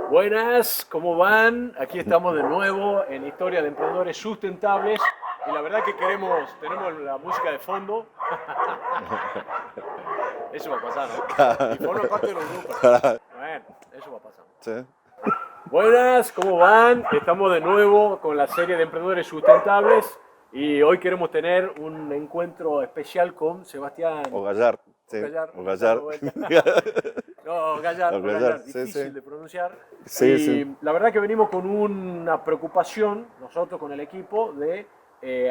Buenas, ¿cómo van? Aquí estamos de nuevo en Historia de Emprendedores Sustentables y la verdad que tenemos la música de fondo. Eso va a pasar, ¿no? Y forma parte de los grupos. Bueno, eso va a pasar. Sí. Buenas, ¿cómo van? Estamos de nuevo con la serie de Emprendedores Sustentables y hoy queremos tener un encuentro especial con Sebastián O Gallar. Sí. Gallar. O Gallar. No, Gallar, O o Gallar, Gallar, sí, difícil sí. de pronunciar. Sí, Y sí. la verdad que venimos con una preocupación, nosotros con el equipo, de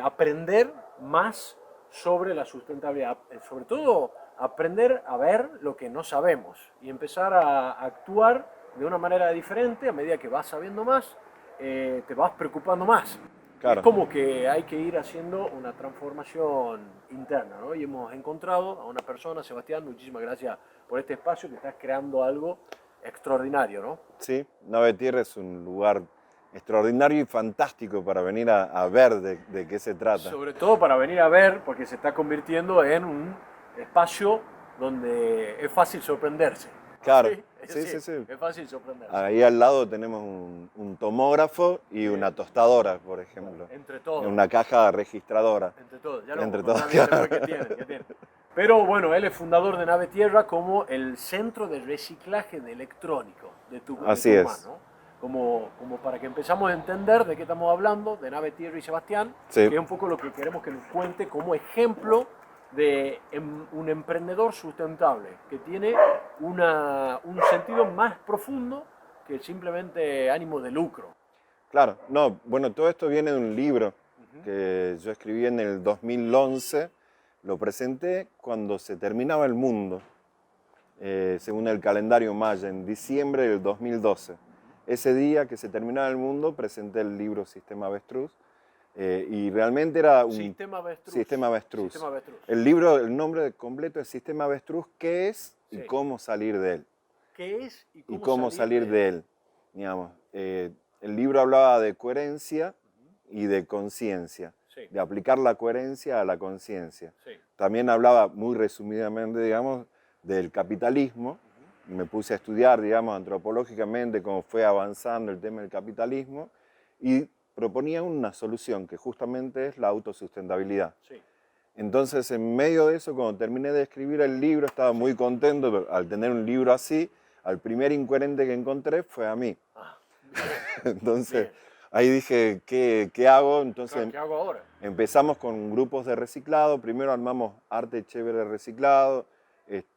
aprender más sobre la sustentabilidad. Sobre todo, aprender a ver lo que no sabemos y empezar a actuar de una manera diferente a medida que vas sabiendo más, te vas preocupando más. Y es Claro. como que hay que ir haciendo una transformación interna, ¿no? Y hemos encontrado a una persona, Sebastián, muchísimas gracias por este espacio, que estás creando algo extraordinario, ¿no? Sí, Nave Tierra es un lugar extraordinario y fantástico para venir a ver de qué se trata. Sobre todo para venir a ver, porque se está convirtiendo en un espacio donde es fácil sorprenderse. Claro, Sí, es sí, sí, decir, sí. es fácil sorprenderse. Ahí al lado tenemos un tomógrafo y Bien. una tostadora, por ejemplo. Entre Y todos. una caja registradora. Entre todos, ya lo vamos Entre a todos. contar bien después que tienen. Pero bueno, él es fundador de Nave Tierra como el centro de reciclaje de electrónico de Así Tucumán, es. ¿no? Como para que empezamos a entender de qué estamos hablando, de Nave Tierra y Sebastián, Sí. que es un poco lo que queremos que nos cuente como ejemplo de un emprendedor sustentable, que tiene un sentido más profundo que simplemente ánimo de lucro. Claro, no, bueno, todo esto viene de un libro Ujú. que yo escribí en el 2011. Lo presenté cuando se terminaba el mundo, según el calendario maya, en diciembre del 2012. Ese día que se terminaba el mundo, presenté el libro Sistema Avestruz, y realmente era un Sistema Avestruz. sistema avestruz. Sistema Avestruz. El libro, el nombre completo es Sistema Avestruz, ¿qué es y Sí. cómo salir de él? ¿Qué es y Y cómo, cómo salir de él, digamos. El libro hablaba de coherencia y de conciencia, Sí, de aplicar la coherencia a la conciencia. sí. También hablaba muy resumidamente, digamos, del capitalismo. Me puse a estudiar, digamos, antropológicamente cómo fue avanzando el tema del capitalismo y proponía una solución que justamente es la autosustentabilidad. Sí. Entonces, en medio de eso, cuando terminé de escribir el libro, estaba muy contento al tener un libro así. Al primer incoherente que encontré fue a mí. Ah, Entonces, bien. ahí dije, ¿qué hago? Claro, Entonces, ¿qué hago ahora? empezamos con grupos de reciclado. Primero armamos Arte Chévere Reciclado.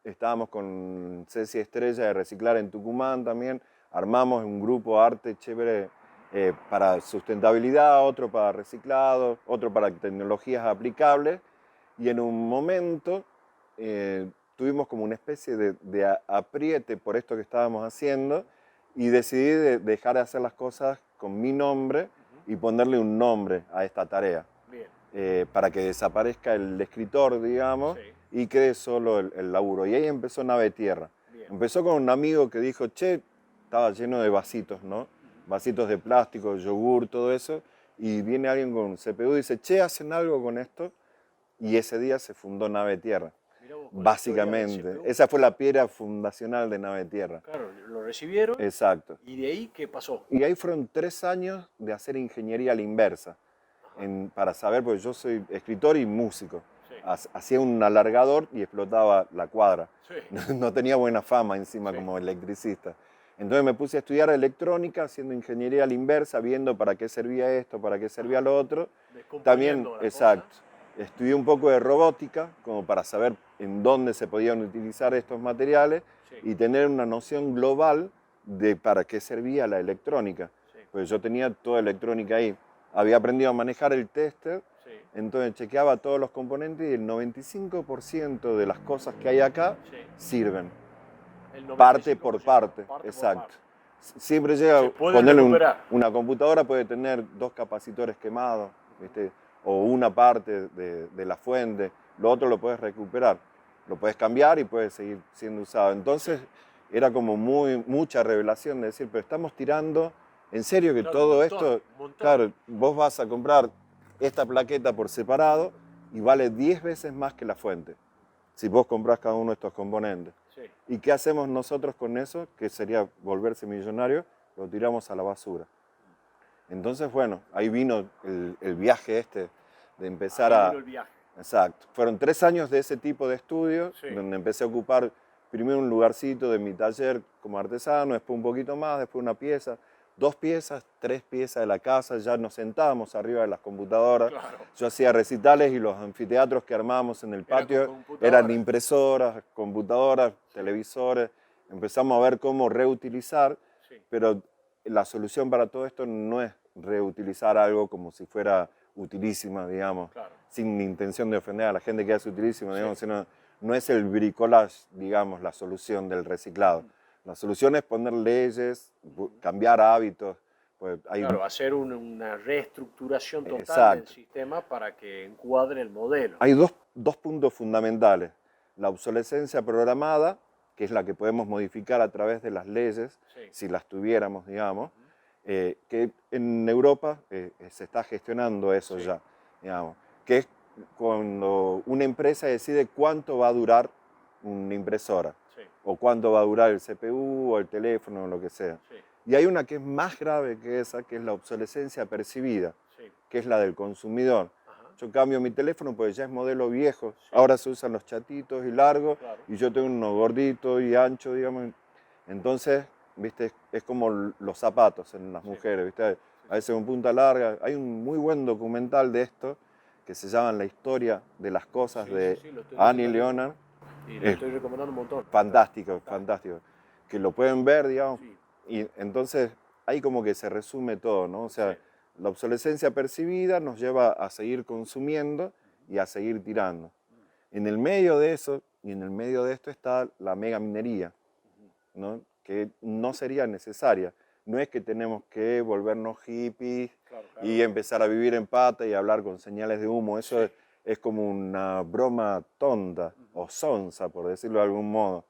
Estábamos con Ceci Estrella de Reciclar en Tucumán también. Armamos un grupo Arte Chévere para sustentabilidad, otro para reciclado, otro para tecnologías aplicables. Y en un momento tuvimos como una especie de apriete por esto que estábamos haciendo y decidí dejar de hacer las cosas con mi nombre y ponerle un nombre a esta tarea, Bien. para que desaparezca el escritor, digamos, Sí. y quede solo el laburo. Y ahí empezó Nave Tierra. Bien. Empezó con un amigo que dijo, che, estaba lleno de vasitos, ¿no? Vasitos de plástico, yogur, todo eso, y viene alguien con un CPU y dice, che, ¿hacen algo con esto? Y ese día se fundó Nave Tierra, Mirá vos, con la historia del básicamente. CPU. Esa fue la piedra fundacional de Nave Tierra. Claro, lo recibieron Exacto. y de ahí, ¿qué pasó? Y ahí fueron 3 años de hacer ingeniería a la inversa, Ajá. para saber, porque yo soy escritor y músico. Sí. Hacía un alargador y explotaba la cuadra. Sí. No tenía buena fama encima Sí. como electricista. Entonces me puse a estudiar electrónica, haciendo ingeniería a la inversa, viendo para qué servía esto, para qué servía lo otro. También, Descomponiendo la exacto, cosa. estudié un poco de robótica, como para saber en dónde se podían utilizar estos materiales Sí. y tener una noción global de para qué servía la electrónica. Sí. Pues yo tenía toda electrónica ahí. Había aprendido a manejar el tester, Sí. entonces chequeaba todos los componentes y el 95% de las cosas que hay acá Sí. sirven. El Parte por 95%, parte, por exacto. parte. Siempre llega Se a pueden ponerle recuperar. una computadora, puede tener 2 capacitores quemados, ¿viste? O una parte de la fuente, lo otro lo puedes recuperar, lo puedes cambiar y puede seguir siendo usado. Entonces era como mucha revelación de decir, pero estamos tirando, en serio que Claro, un todo montón, esto, un montón. claro, vos vas a comprar esta plaqueta por separado y vale 10 veces más que la fuente, si vos comprás cada uno de estos componentes. Sí. ¿Y qué hacemos nosotros con eso? Que sería volverse millonario, lo tiramos a la basura. Entonces, bueno, ahí vino el viaje este de empezar Ahí a... vino el viaje. Exacto. Fueron 3 años de ese tipo de estudio, Sí. donde empecé a ocupar primero un lugarcito de mi taller como artesano, después un poquito más, después una pieza, 2 piezas, 3 piezas de la casa, ya nos sentábamos arriba de las computadoras. Claro. Yo hacía recitales y los anfiteatros que armábamos en el patio Era con computadoras. eran impresoras, computadoras, televisores. Empezamos a ver cómo reutilizar, Sí. pero la solución para todo esto no es reutilizar algo como si fuera utilísima, digamos, Claro. sin intención de ofender a la gente que hace utilísima, Sí. digamos, sino no es el bricolage, digamos, la solución del reciclado. La solución es poner leyes, cambiar hábitos. Pues hay, Claro, hacer una reestructuración total del exacto. sistema para que encuadre el modelo. Hay dos puntos fundamentales. La obsolescencia programada, que es la que podemos modificar a través de las leyes, Sí. si las tuviéramos, digamos, que en Europa se está gestionando eso Sí. ya, digamos, que es cuando una empresa decide cuánto va a durar una impresora, Sí. o cuánto va a durar el CPU o el teléfono o lo que sea. Sí. Y hay una que es más grave que esa, que es la obsolescencia percibida, Sí. que es la del consumidor. Ajá. Yo cambio mi teléfono porque ya es modelo viejo, Sí. ahora se usan los chatitos y largos, Claro. y yo tengo uno gordito y ancho, digamos. Entonces, ¿viste? Es como los zapatos en las Sí. mujeres, ¿viste? A veces con punta larga. Hay un muy buen documental de esto que se llama La historia de las cosas, Sí, de sí, sí, lo estoy Annie recomendando. Leonard. Y lo Es estoy recomendando un montón. fantástico, fantástico. Que lo pueden ver, digamos. Sí. Y entonces ahí como que se resume todo, ¿no? O sea, Sí. la obsolescencia percibida nos lleva a seguir consumiendo y a seguir tirando. En el medio de eso y en el medio de esto está la mega minería, ¿no? Que no sería necesaria. No es que tenemos que volvernos hippies Claro, claro. y empezar a vivir en pata y hablar con señales de humo. Eso Sí. es como una broma tonta o sonsa, por decirlo de algún modo.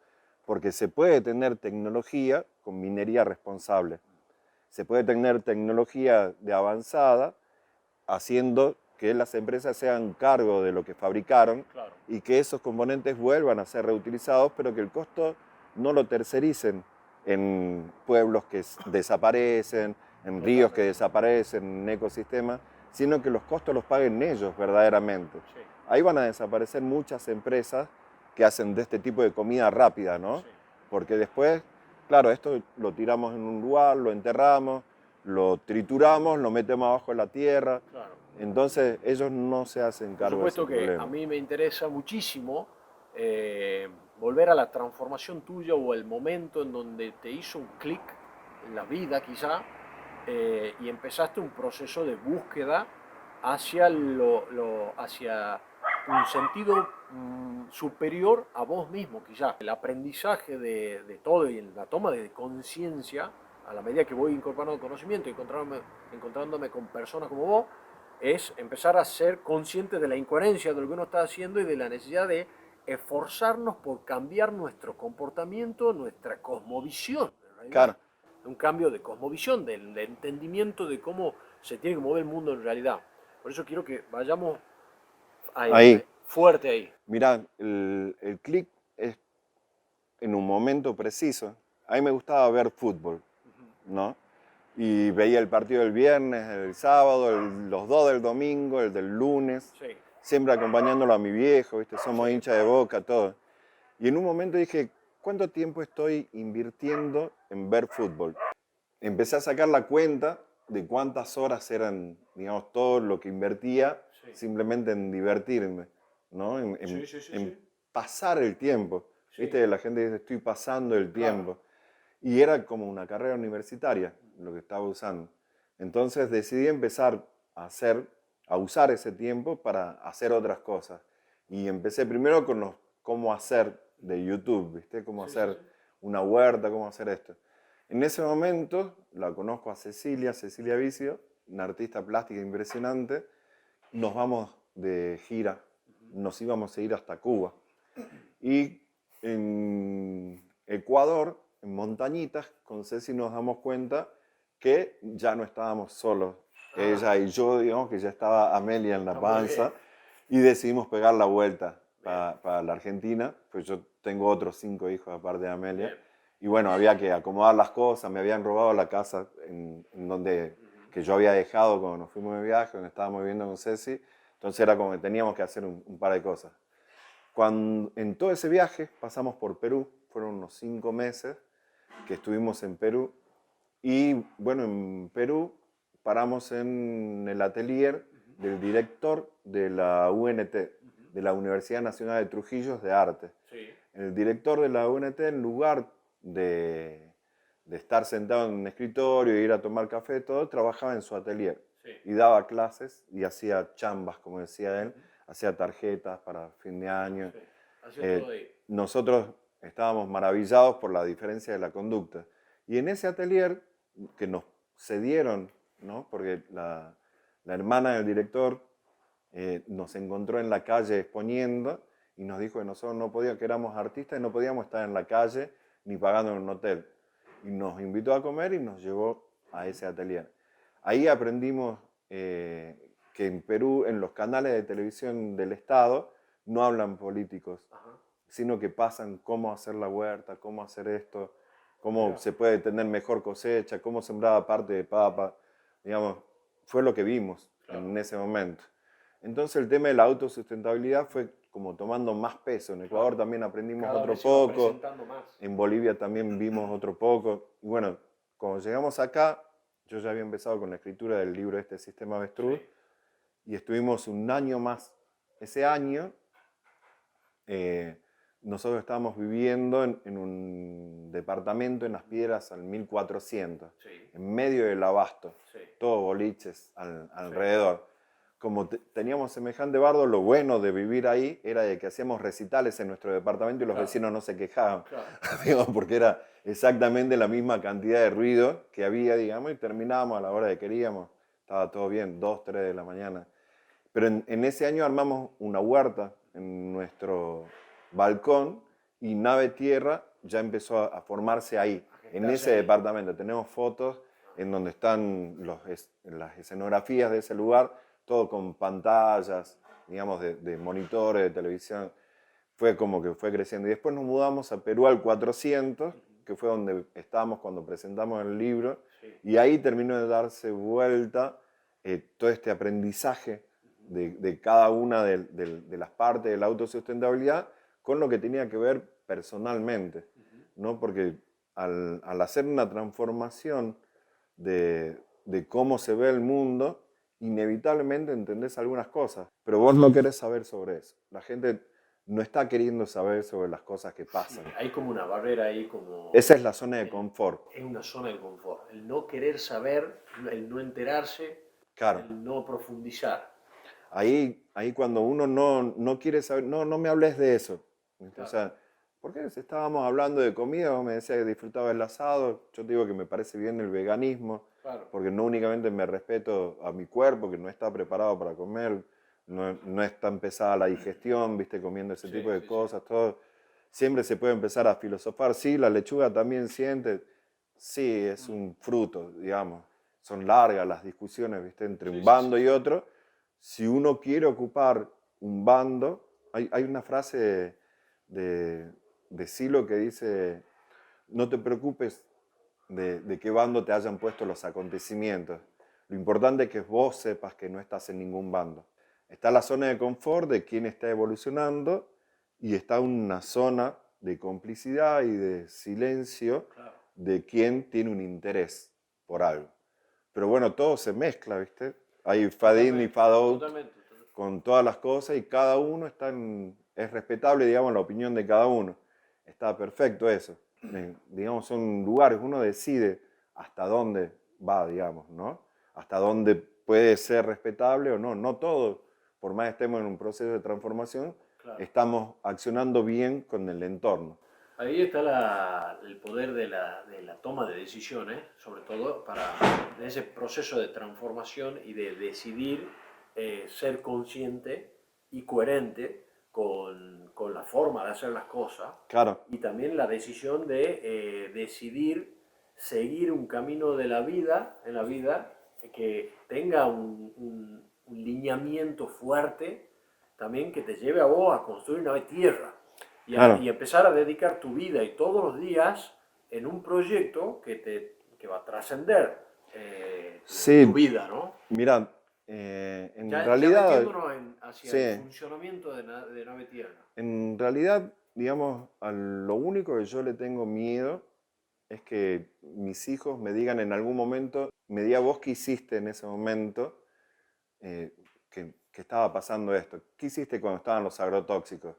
Porque se puede tener tecnología con minería responsable. Se puede tener tecnología de avanzada haciendo que las empresas se hagan cargo de lo que fabricaron Claro. y que esos componentes vuelvan a ser reutilizados, pero que el costo no lo tercericen en pueblos que desaparecen, en ríos que desaparecen, en ecosistemas, sino que los costos los paguen ellos verdaderamente. Sí. Ahí van a desaparecer muchas empresas que hacen de este tipo de comida rápida, ¿no? Sí. Porque después, claro, esto lo tiramos en un lugar, lo enterramos, lo trituramos, lo metemos abajo de la tierra. Claro. Entonces ellos no se hacen Por cargo de ese supuesto que problema. a mí me interesa muchísimo volver a la transformación tuya o el momento en donde te hizo un clic en la vida quizá y empezaste un proceso de búsqueda hacia, hacia un sentido superior a vos mismo quizá. El aprendizaje de todo y la toma de conciencia a la medida que voy incorporando conocimiento y encontrándome con personas como vos, es empezar a ser consciente de la incoherencia de lo que uno está haciendo y de la necesidad de esforzarnos por cambiar nuestro comportamiento, nuestra cosmovisión, en realidad. Claro. Un cambio de cosmovisión, de entendimiento de cómo se tiene que mover el mundo en realidad. Por eso quiero que vayamos Ahí. fuerte ahí. Mirá, el clic es en un momento preciso. A mí me gustaba ver fútbol, ¿no? Y veía el partido del viernes, el sábado, los dos del domingo, el del lunes, Sí. siempre acompañándolo a mi viejo, ¿viste? Somos Sí. hinchas de Boca, todo. Y en un momento dije, ¿cuánto tiempo estoy invirtiendo en ver fútbol? Empecé a sacar la cuenta de cuántas horas eran, digamos, todo lo que invertía Sí. simplemente en divertirme, ¿no? Sí, sí, sí, en sí. pasar el tiempo. Sí. ¿Viste? La gente dice, estoy pasando el Claro. tiempo. Y era como una carrera universitaria lo que estaba usando. Entonces decidí empezar a usar ese tiempo para hacer otras cosas. Y empecé primero con los cómo hacer de YouTube, ¿viste? Cómo Sí, hacer sí, sí. una huerta, cómo hacer esto. En ese momento la conozco a Cecilia Vicio, una artista plástica impresionante. Nos vamos de gira, nos íbamos a ir hasta Cuba. Y en Ecuador, en Montañitas, con Ceci nos damos cuenta que ya no estábamos solos. Ella y yo, digamos que ya estaba Amelia en la Está muy bien. panza y decidimos pegar la vuelta Bien. para la Argentina. Pues yo tengo otros 5 hijos aparte de Amelia. Bien. Y bueno, había que acomodar las cosas, me habían robado la casa en donde, que yo había dejado cuando nos fuimos de viaje, donde estábamos viviendo con Ceci. Entonces era como que teníamos que hacer un par de cosas. En todo ese viaje pasamos por Perú, fueron unos 5 meses que estuvimos en Perú. Y bueno, en Perú paramos en el atelier del director de la UNT, de la Universidad Nacional de Trujillo de Arte. Sí. El director de la UNT, en lugar de estar sentado en un escritorio e ir a tomar café, todo, trabajaba en su atelier. Sí. Y daba clases y hacía chambas, como decía él, hacía tarjetas para fin de año. Sí. Hacía todo ahí. Nosotros estábamos maravillados por la diferencia de la conducta. Y en ese atelier que nos cedieron, ¿no? Porque la hermana del director nos encontró en la calle exponiendo y nos dijo que nosotros no podíamos, que éramos artistas y no podíamos estar en la calle ni pagando en un hotel. Y nos invitó a comer y nos llevó a ese atelier. Ahí aprendimos que en Perú, en los canales de televisión del Estado, no hablan políticos, sino que pasan cómo hacer la huerta, cómo hacer esto, cómo se puede tener mejor cosecha, cómo sembrar parte de papa. Digamos, fue lo que vimos en ese momento. Entonces el tema de la autosustentabilidad fue como tomando más peso. En Ecuador también aprendimos Cada otro vez se va poco, presentando más. en Bolivia también vimos otro poco. Y bueno, cuando llegamos acá, yo ya había empezado con la escritura del libro este Sistema Avestruz, y estuvimos un año más. Ese año nosotros estábamos viviendo en un departamento en Las Piedras al 1400, en medio del Abasto, todos boliches alrededor. Como teníamos semejante bardo, lo bueno de vivir ahí era de que hacíamos recitales en nuestro departamento y los vecinos no se quejaban, digamos, porque era exactamente la misma cantidad de ruido que había, digamos, y terminábamos a la hora que queríamos. Estaba todo bien, 2, 3 de la mañana. Pero en ese año armamos una huerta en nuestro balcón y Nave Tierra ya empezó a formarse ahí, en ese departamento. Tenemos fotos en donde están las escenografías de ese lugar, todo con pantallas, digamos, de monitores, de televisión. Fue como que fue creciendo. Y después nos mudamos a Perú al 400, que fue donde estábamos cuando presentamos el libro, y ahí terminó de darse vuelta todo este aprendizaje de cada una de las partes de la autosustentabilidad con lo que tenía que ver personalmente, ¿no? Porque al hacer una transformación de cómo se ve el mundo, inevitablemente entendés algunas cosas, pero vos no querés saber sobre eso. La gente no está queriendo saber sobre las cosas que pasan. Sí, hay como una barrera ahí, como... Esa es la zona de confort. Es una zona de confort. El no querer saber, el no enterarse, Claro. el no profundizar. Ahí cuando uno no quiere saber, no me hables de eso. Claro. O sea, ¿por qué estábamos hablando de comida? Vos me decías que disfrutaba el asado. Yo te digo que me parece bien el veganismo, claro, porque no únicamente me respeto a mi cuerpo, que no está preparado para comer, no es tan pesada la digestión, viste, comiendo ese tipo de cosas, todo. Siempre se puede empezar a filosofar. Sí, la lechuga también siente. Sí, es un fruto, digamos. Son largas las discusiones, viste, entre un bando y otro. Si uno quiere ocupar un bando, hay una frase de Silo que dice: no te preocupes de qué bando te hayan puesto los acontecimientos. Lo importante es que vos sepas que no estás en ningún bando. Está la zona de confort de quien está evolucionando y está una zona de complicidad y de silencio de quien tiene un interés por algo. Pero bueno, todo se mezcla, ¿viste? Hay fade in y fade out con todas las cosas y cada uno es respetable, digamos, la opinión de cada uno. Está perfecto eso. Digamos, son lugares, uno decide hasta dónde va, digamos, ¿no? Hasta dónde puede ser respetable o no. No todo, por más que estemos en un proceso de transformación, estamos accionando bien con el entorno. Ahí está el poder de la toma de decisiones, sobre todo en ese proceso de transformación y de decidir ser consciente y coherente con la forma de hacer las cosas. Claro. Y también la decisión de decidir seguir un camino de la vida, en la vida, que tenga un lineamiento fuerte, también que te lleve a vos a construir una tierra. Claro, y empezar a dedicar tu vida y todos los días en un proyecto que va a trascender tu sí, vida, ¿no? mira, en Ya realidad, metiéndonos hacia el sí, funcionamiento de Nave Tierra. en realidad, digamos, a lo único que yo le tengo miedo es que mis hijos me digan en algún momento, me diga vos qué hiciste en ese momento que estaba pasando esto. ¿Qué hiciste cuando estaban los agrotóxicos?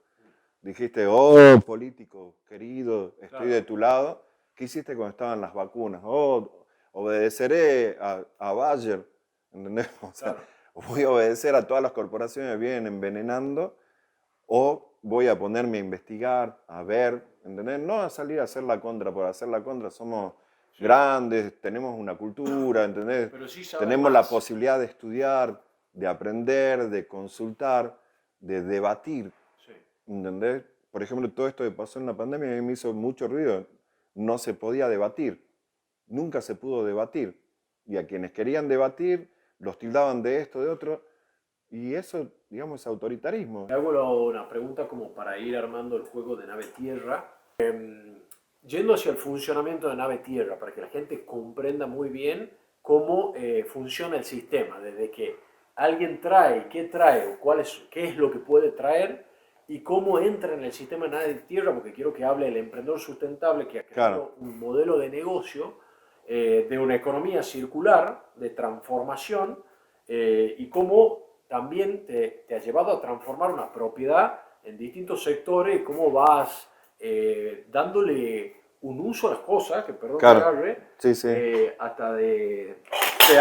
Dijiste, oh, político querido, estoy Claro, de tu lado. ¿Qué hiciste cuando estaban las vacunas? Oh, obedeceré a Bayer, ¿entendés? O sea, claro. voy a obedecer a todas las corporaciones que vienen envenenando o voy a ponerme a investigar, a ver, ¿entendés? No a salir a hacer la contra por hacer la contra. Somos Sí. grandes, tenemos una cultura, ¿entendés? Pero sí saber Tenemos la más. posibilidad de estudiar, de aprender, de consultar, de debatir, Sí. ¿entendés? Por ejemplo, todo esto que pasó en la pandemia a mí me hizo mucho ruido. No se podía debatir, nunca se pudo debatir. Y a quienes querían debatir los tildaban de esto, de otro, y eso, digamos, es autoritarismo. Te hago una pregunta como para ir armando el juego de Nave Tierra. Yendo hacia el funcionamiento de Nave Tierra, para que la gente comprenda muy bien cómo funciona el sistema, desde que alguien trae, qué trae, o qué es lo que puede traer, y cómo entra en el sistema de Nave Tierra, porque quiero que hable el emprendedor sustentable que ha Claro, creado un modelo de negocio de una economía circular, de transformación, y cómo también te ha llevado a transformar una propiedad en distintos sectores, cómo vas dándole un uso a las cosas, que perdón que claro. agarre, Sí, sí. hasta de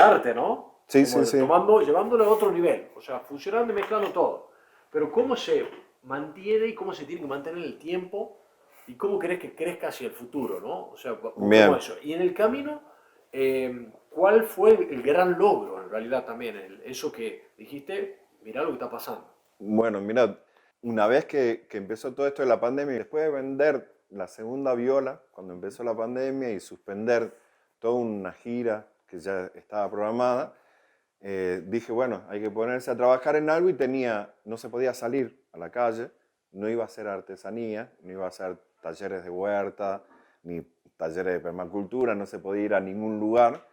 arte, ¿no? Sí, Como sí, sí. llevándolo a otro nivel, o sea, funcionando y mezclando todo. Pero cómo se mantiene y cómo se tiene que mantener el tiempo y cómo crees que crezca hacia el futuro, ¿no? O sea, busquemos Bien. eso. Y en el camino, ¿cuál fue el gran logro en realidad también? Eso que dijiste, mirá lo que está pasando. Bueno, mira, una vez que empezó todo esto de la pandemia, y después de vender la segunda viola, cuando empezó la pandemia, y suspender toda una gira que ya estaba programada, dije, bueno, hay que ponerse a trabajar en algo y no se podía salir a la calle, no iba a hacer artesanía, no iba a hacer talleres de huerta, ni talleres de permacultura, no se podía ir a ningún lugar,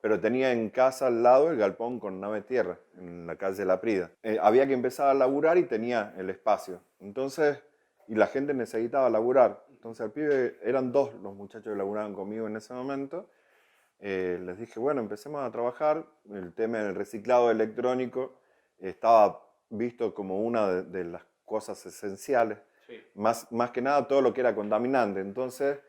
pero tenía en casa al lado el galpón con Nave Tierra, en la calle La Prida. Había que empezar a laburar y tenía el espacio. Entonces, y la gente necesitaba laburar. Entonces, al pibe, eran dos los muchachos que laburaban conmigo en ese momento. Les dije, bueno, empecemos a trabajar. El tema del reciclado electrónico estaba visto como una de las cosas esenciales. Sí. Más que nada todo lo que era contaminante. Entonces,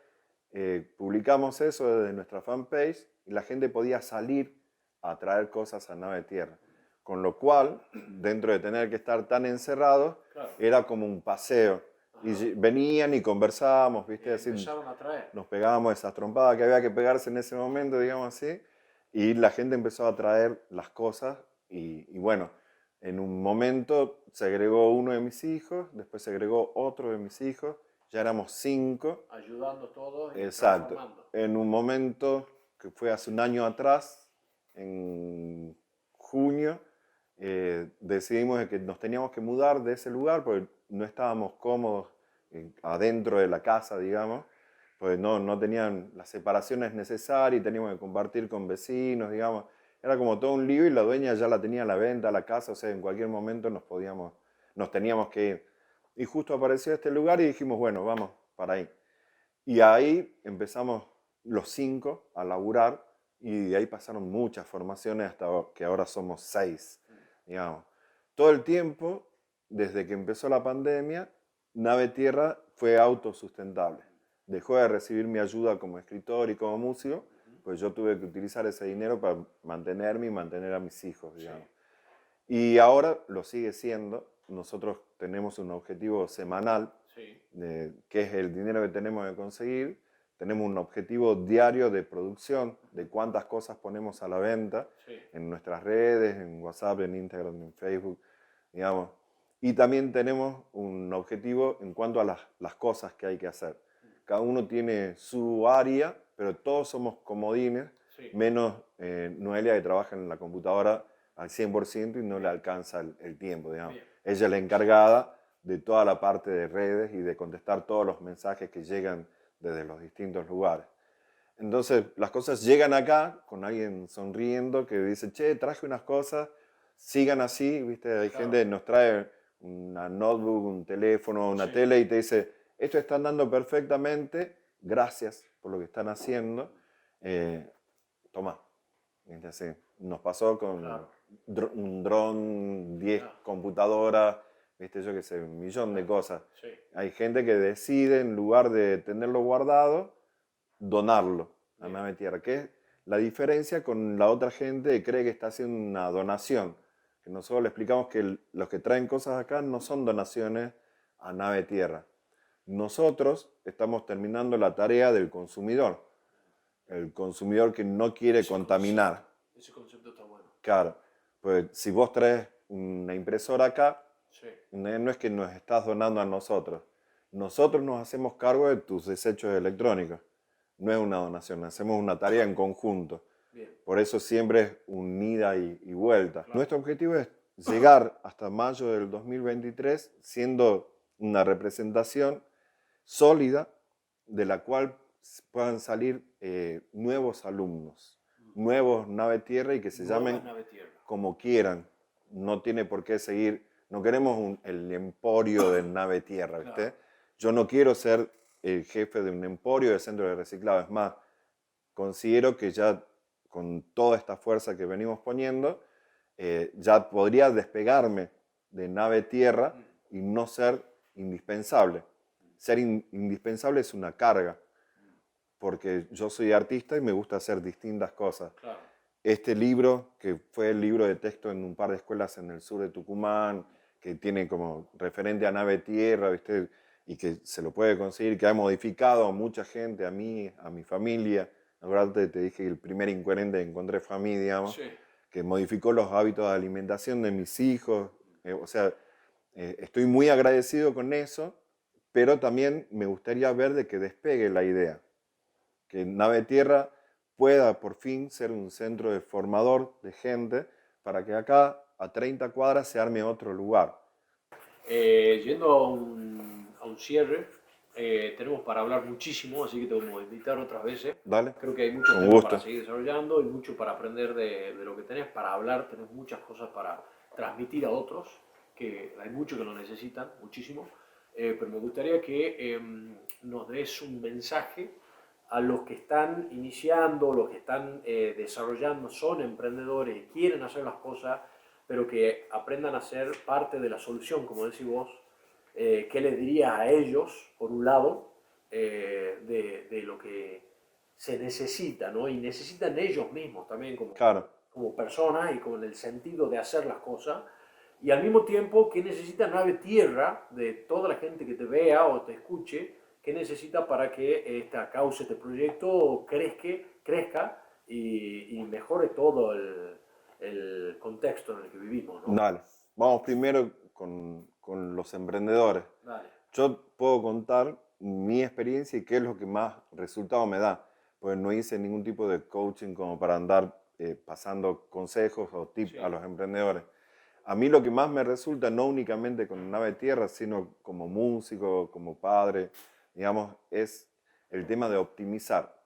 publicamos eso desde nuestra fanpage y la gente podía salir a traer cosas a Nave Tierra. Con lo cual, dentro de tener que estar tan encerrados, Claro. era como un paseo. Y Ajá. venían y conversábamos, ¿viste? Así, Empezaron a traer. nos pegábamos esas trompadas que había que pegarse en ese momento, digamos así. Y la gente empezó a traer las cosas y bueno, en un momento se agregó uno de mis hijos, después se agregó otro de mis hijos, ya éramos 5. Ayudando todos y Exacto. transformando. En un momento que fue hace un año atrás, en junio, decidimos de que nos teníamos que mudar de ese lugar porque no estábamos cómodos adentro de la casa, digamos, pues no tenían las separaciones necesarias y teníamos que compartir con vecinos, digamos. Era como todo un lío y la dueña ya la tenía a la venta, la casa, o sea, en cualquier momento nos teníamos que ir. Y justo apareció este lugar y dijimos, bueno, vamos para ahí. Y ahí empezamos los 5 a laburar y de ahí pasaron muchas formaciones hasta que ahora somos 6, digamos. Todo el tiempo, desde que empezó la pandemia, Nave Tierra fue autosustentable. Dejó de recibir mi ayuda como escritor y como músico, pues yo tuve que utilizar ese dinero para mantenerme y mantener a mis hijos, Sí, digamos. Y ahora lo sigue siendo. Nosotros tenemos un objetivo semanal, sí, que es el dinero que tenemos que conseguir. Tenemos un objetivo diario de producción, de cuántas cosas ponemos a la venta sí. en nuestras redes, en WhatsApp, en Instagram, en Facebook, digamos. Y también tenemos un objetivo en cuanto a las cosas que hay que hacer. Cada uno tiene su área, pero todos somos comodines, Sí. menos Noelia que trabaja en la computadora al 100% y no le Bien, alcanza el tiempo, digamos. bien. Ella es la encargada de toda la parte de redes y de contestar todos los mensajes que llegan desde los distintos lugares. Entonces, las cosas llegan acá con alguien sonriendo que dice, che, traje unas cosas, sigan así, ¿viste? Hay gente que nos trae una notebook, un teléfono, una tele y te dice, esto está andando perfectamente, gracias por lo que están haciendo, toma. ¿Viste? Nos pasó con un dron, 10 computadoras, ¿viste? Yo qué sé, un millón de cosas. Sí. Hay gente que decide, en lugar de tenerlo guardado, donarlo a Nave Tierra, que es la diferencia con la otra gente que cree que está haciendo una donación. Que nosotros le explicamos que los que traen cosas acá no son donaciones a Nave Tierra. Nosotros estamos terminando la tarea del consumidor. El consumidor que no quiere contaminar. Ese concepto está bueno. Claro, pues si vos traes una impresora acá, no es que nos estás donando a nosotros. Nosotros nos hacemos cargo de tus desechos electrónicos. No es una donación, hacemos una tarea en conjunto. Bien. Por eso siempre es un ida y vuelta. Claro. Nuestro objetivo es llegar hasta mayo del 2023 siendo una representación sólida de la cual puedan salir nuevos alumnos, nuevos Nave Tierra y que se llamen como quieran. No tiene por qué seguir, no queremos el emporio de Nave Tierra, ¿viste? Claro. Yo no quiero ser el jefe de un emporio de centro de reciclado. Es más, considero que ya con toda esta fuerza que venimos poniendo, ya podría despegarme de Nave Tierra y no ser indispensable. Ser indispensable es una carga, porque yo soy artista y me gusta hacer distintas cosas. Claro. Este libro, que fue el libro de texto en un par de escuelas en el sur de Tucumán, que tiene como referente a Nave Tierra, ¿viste? Y que se lo puede conseguir, que ha modificado a mucha gente, a mí, a mi familia. Acuérdate, te dije que el primer incoherente que encontré fue a mí, digamos, sí. Que modificó los hábitos de alimentación de mis hijos. O sea, estoy muy agradecido con eso, pero también me gustaría ver de que despegue la idea. Que Nave Tierra pueda por fin ser un centro de formador de gente para que acá, a 30 cuadras, se arme otro lugar. Yendo a un cierre, tenemos para hablar muchísimo, así que te vamos a invitar otras veces. Dale. Creo que hay muchos temas para seguir desarrollando y mucho para aprender de lo que tenés, para hablar, tenés muchas cosas para transmitir a otros, que hay muchos que lo necesitan, muchísimo. Pero me gustaría que nos des un mensaje a los que están iniciando, los que están desarrollando, son emprendedores, quieren hacer las cosas, pero que aprendan a ser parte de la solución, como decís vos. ¿Qué les dirías a ellos, por un lado, de lo que se necesita, ¿no? Y necesitan ellos mismos también como personas y con el sentido de hacer las cosas. Y al mismo tiempo, ¿qué necesita Nave Tierra de toda la gente que te vea o te escuche? ¿Qué necesita para que esta causa, este proyecto crezca y mejore todo el contexto en el que vivimos, ¿no? Dale, vamos primero con los emprendedores. Dale. Yo puedo contar mi experiencia y qué es lo que más resultado me da, pues no hice ningún tipo de coaching como para andar pasando consejos o tips a los emprendedores. A mí lo que más me resulta, no únicamente con Nave Tierra, sino como músico, como padre, digamos, es el tema de optimizar.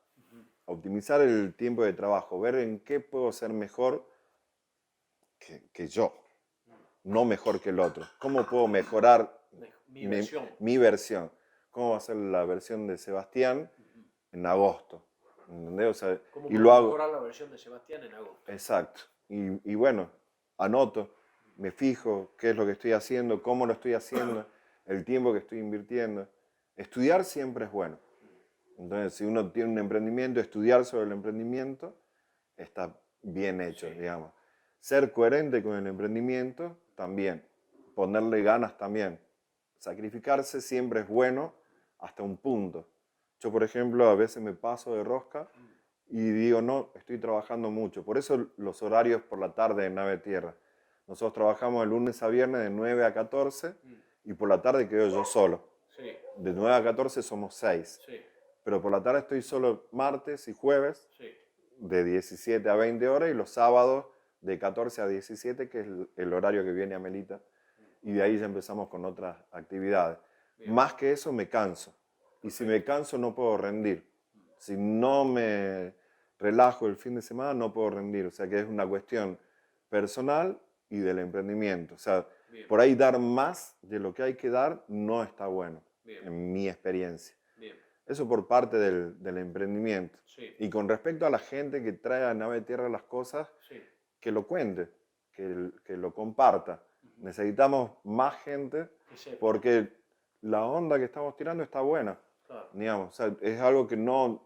Optimizar el tiempo de trabajo, ver en qué puedo ser mejor que yo, no mejor que el otro. ¿Cómo puedo mejorar mi versión? ¿Cómo va a ser la versión de Sebastián en agosto? ¿Entendés? O sea, ¿Cómo y puedo mejorar la versión de Sebastián en agosto? Exacto. Y bueno, anoto, me fijo qué es lo que estoy haciendo, cómo lo estoy haciendo, el tiempo que estoy invirtiendo. Estudiar siempre es bueno. Entonces, si uno tiene un emprendimiento, estudiar sobre el emprendimiento está bien hecho, digamos. Ser coherente con el emprendimiento también. Ponerle ganas también. Sacrificarse siempre es bueno hasta un punto. Yo, por ejemplo, a veces me paso de rosca y digo, no, estoy trabajando mucho. Por eso los horarios por la tarde en Nave Tierra. Nosotros trabajamos de lunes a viernes de 9 a 14 y por la tarde quedo yo solo. Sí. De 9 a 14 somos 6. Sí. Pero por la tarde estoy solo martes y jueves de 17 a 20 horas y los sábados de 14 a 17, que es el horario que viene Amelita. y de ahí ya empezamos con otras actividades. Bien. Más que eso me canso. Y si me canso no puedo rendir. Si no me relajo el fin de semana no puedo rendir. O sea que es una cuestión personal y del emprendimiento. O sea, Bien. por ahí dar más de lo que hay que dar no está bueno, Bien. en mi experiencia. Bien. Eso por parte del emprendimiento. Sí. Y con respecto a la gente que trae a Nave Tierra las cosas, Sí. que lo cuente, que lo comparta. Necesitamos más gente Que sepa. porque la onda que estamos tirando está buena. Claro. Digamos, o sea, es algo que no,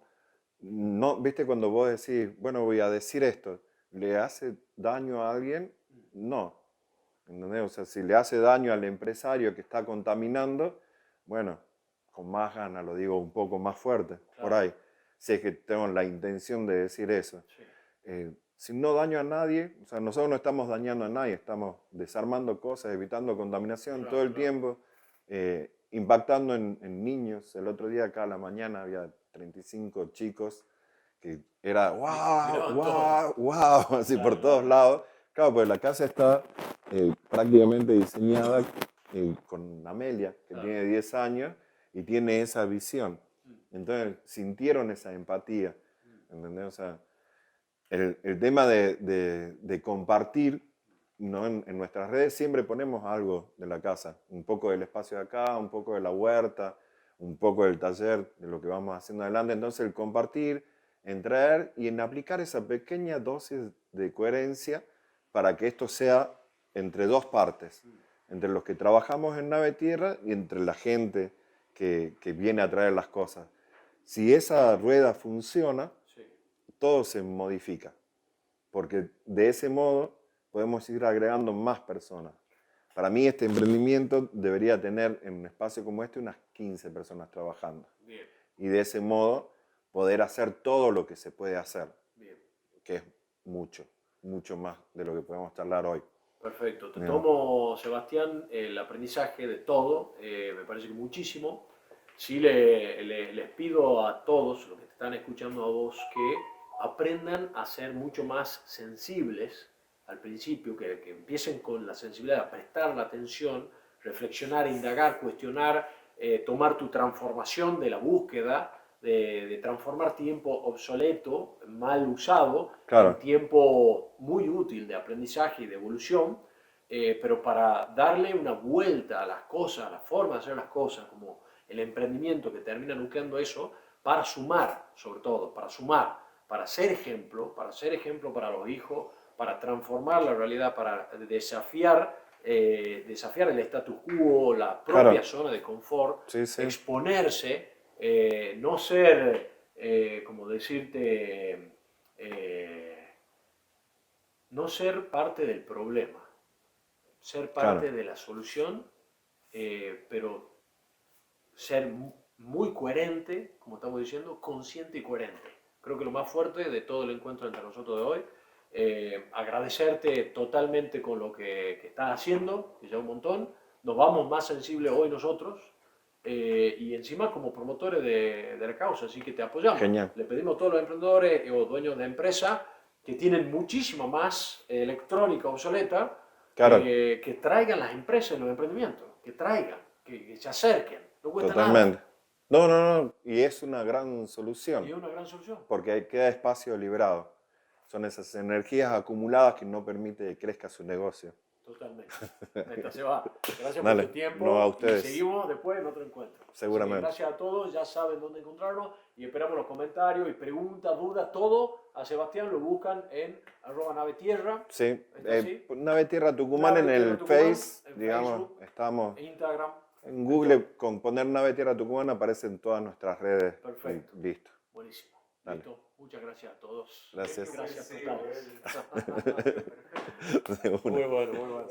viste cuando vos decís, bueno, voy a decir esto, ¿le hace daño a alguien? No. ¿Entendés? O sea, si le hace daño al empresario que está contaminando, bueno, con más ganas lo digo un poco más fuerte, por ahí, si es que tengo la intención de decir eso. Sí. Si no daño a nadie, o sea, nosotros no estamos dañando a nadie, estamos desarmando cosas, evitando contaminación Claro, todo el claro. tiempo, impactando en niños. El otro día acá a la mañana había 35 chicos que era wow, Miraban wow, wow, así Claro, por todos claro. lados. Claro, pues la casa está prácticamente diseñada con Amelia, que Claro. tiene 10 años y tiene esa visión. Entonces sintieron esa empatía, ¿entendés? O sea, el tema de compartir, ¿no? En nuestras redes siempre ponemos algo de la casa, un poco del espacio de acá, un poco de la huerta, un poco del taller, de lo que vamos haciendo adelante. Entonces el compartir, en traer y en aplicar esa pequeña dosis de coherencia para que esto sea entre dos partes, entre los que trabajamos en Nave Tierra y entre la gente que viene a traer las cosas. Si esa rueda funciona, Sí. todo se modifica, porque de ese modo podemos ir agregando más personas. Para mí este emprendimiento debería tener en un espacio como este unas 15 personas trabajando. Bien. Y de ese modo poder hacer todo lo que se puede hacer, Bien. que es mucho, mucho más de lo que podemos charlar hoy. Perfecto. Te Bien. tomo, Sebastián, el aprendizaje de todo. Me parece que muchísimo. Sí les pido a todos los que te están escuchando a vos que aprendan a ser mucho más sensibles al principio, que empiecen con la sensibilidad, a prestar la atención, reflexionar, indagar, cuestionar, tomar tu transformación de la búsqueda, de transformar tiempo obsoleto, mal usado, Claro. en tiempo muy útil de aprendizaje y de evolución, pero para darle una vuelta a las cosas, a la forma de hacer las cosas, como el emprendimiento que termina nucleando eso, para sumar, sobre todo, para sumar, para ser ejemplo para los hijos, para transformar la realidad, para desafiar el status quo, la propia Claro. zona de confort, Sí, sí. exponerse, no ser, como decirte, no ser parte del problema, ser parte Claro. de la solución, pero ser muy coherente, como estamos diciendo, consciente y coherente. Creo que lo más fuerte de todo el encuentro entre nosotros de hoy, agradecerte totalmente con lo que estás haciendo, que ya un montón, nos vamos más sensibles hoy nosotros, y encima como promotores de la causa, así que te apoyamos. Genial. Le pedimos a todos los emprendedores o dueños de empresa que tienen muchísima más electrónica obsoleta, Claro. que traigan las empresas en los emprendimientos, que traigan, que se acerquen. No cuesta Totalmente. nada. No. Y es una gran solución. Y es una gran solución. Porque queda espacio liberado. Son esas energías acumuladas que no permite que crezca su negocio. Totalmente. Neta, se va. Gracias Dale, por tu tiempo. no, a ustedes. Y seguimos después en otro encuentro. Seguramente. Así que gracias a todos. Ya saben dónde encontrarnos. Y esperamos los comentarios y preguntas, dudas, todo. A Sebastián lo buscan en @navetierra. Sí. ¿Está así? Nave Tierra Tucumán Nave en Tierra el Tucumán, Face, en digamos, Facebook, estamos Instagram. en Google, con poner Nave Tierra Tucumán aparecen todas nuestras redes. Perfecto. Y listo. Buenísimo. Dale. Listo. Muchas gracias a todos. Gracias. Gracias Sí, totales. De una. Muy bueno, muy bueno.